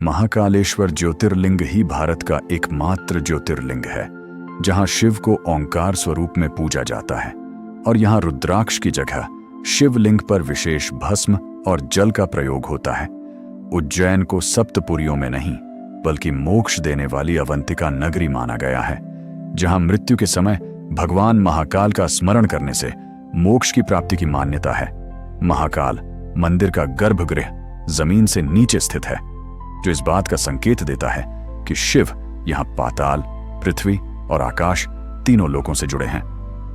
महाकालेश्वर ज्योतिर्लिंग ही भारत का एकमात्र ज्योतिर्लिंग है जहां शिव को ओंकार स्वरूप में पूजा जाता है और यहां रुद्राक्ष की जगह शिवलिंग पर विशेष भस्म और जल का प्रयोग होता है। उज्जैन को सप्तपुरियों में नहीं बल्कि मोक्ष देने वाली अवंतिका नगरी माना गया है, जहां मृत्यु के समय भगवान महाकाल का स्मरण करने से मोक्ष की प्राप्ति की मान्यता है। महाकाल मंदिर का गर्भगृह जमीन से नीचे स्थित है, जो इस बात का संकेत देता है कि शिव यहां पाताल, पृथ्वी और आकाश तीनों लोकों से जुड़े हैं।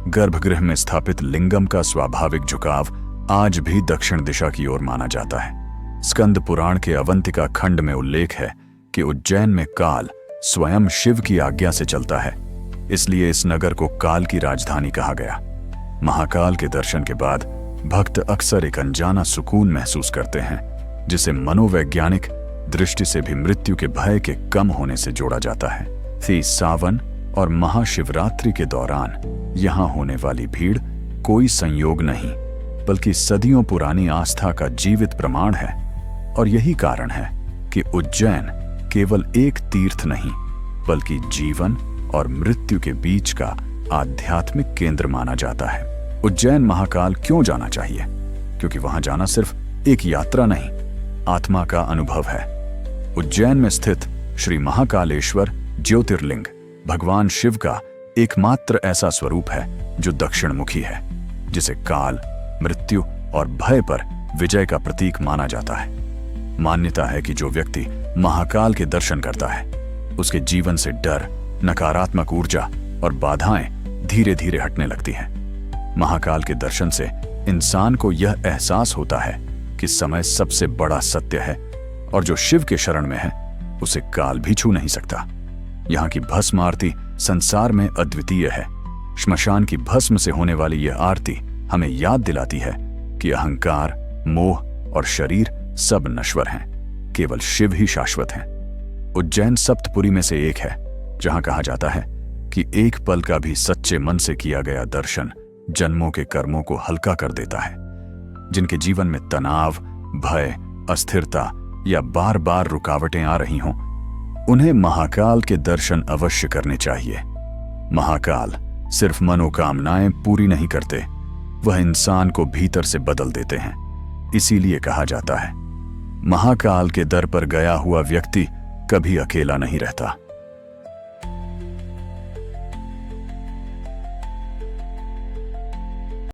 गर्भगृह में स्थापित लिंगम का स्वाभाविक झुकाव आज भी दक्षिण दिशा की ओर माना जाता है। स्कंद पुराण के अवंतिका खंड में उल्लेख है कि उज्जैन में काल स्वयं शिव की आज्ञा से चलता है, इसलिए इस नगर को काल की राजधानी कहा गया। महाकाल के दर्शन के बाद भक्त अक्सर एक अनजाना सुकून महसूस करते हैं, जिसे मनोवैज्ञानिक दृष्टि से भी मृत्यु के भय के कम होने से जोड़ा जाता है। सावन और महाशिवरात्रि के दौरान यहाँ होने वाली भीड़ कोई संयोग नहीं बल्कि सदियों पुरानी आस्था का जीवित प्रमाण है, और यही कारण है कि उज्जैन केवल एक तीर्थ नहीं बल्कि जीवन और मृत्यु के बीच का आध्यात्मिक केंद्र माना जाता है। उज्जैन महाकाल क्यों जाना चाहिए? क्योंकि वहां जाना सिर्फ एक यात्रा नहीं, आत्मा का अनुभव है। उज्जैन में स्थित श्री महाकालेश्वर ज्योतिर्लिंग भगवान शिव का एकमात्र ऐसा स्वरूप है जो दक्षिणमुखी है, जिसे काल, मृत्यु और भय पर विजय का प्रतीक माना जाता है। मान्यता है कि जो व्यक्ति महाकाल के दर्शन करता है, उसके जीवन से डर, नकारात्मक ऊर्जा और बाधाएं धीरे धीरे हटने लगती हैं। महाकाल के दर्शन से इंसान को यह एहसास होता है कि समय सबसे बड़ा सत्य है और जो शिव के शरण में है उसे काल भी छू नहीं सकता। यहाँ की भस्म आरती संसार में अद्वितीय है। श्मशान की भस्म से होने वाली यह आरती हमें याद दिलाती है कि अहंकार, मोह और शरीर सब नश्वर हैं, केवल शिव ही शाश्वत हैं। उज्जैन सप्तपुरी में से एक है जहां कहा जाता है कि एक पल का भी सच्चे मन से किया गया दर्शन जन्मों के कर्मों को हल्का कर देता है। जिनके जीवन में तनाव, भय, अस्थिरता या बार बार रुकावटें आ रही हों, उन्हें महाकाल के दर्शन अवश्य करने चाहिए। महाकाल सिर्फ मनोकामनाएं पूरी नहीं करते, वह इंसान को भीतर से बदल देते हैं। इसीलिए कहा जाता है, महाकाल के दर पर गया हुआ व्यक्ति कभी अकेला नहीं रहता।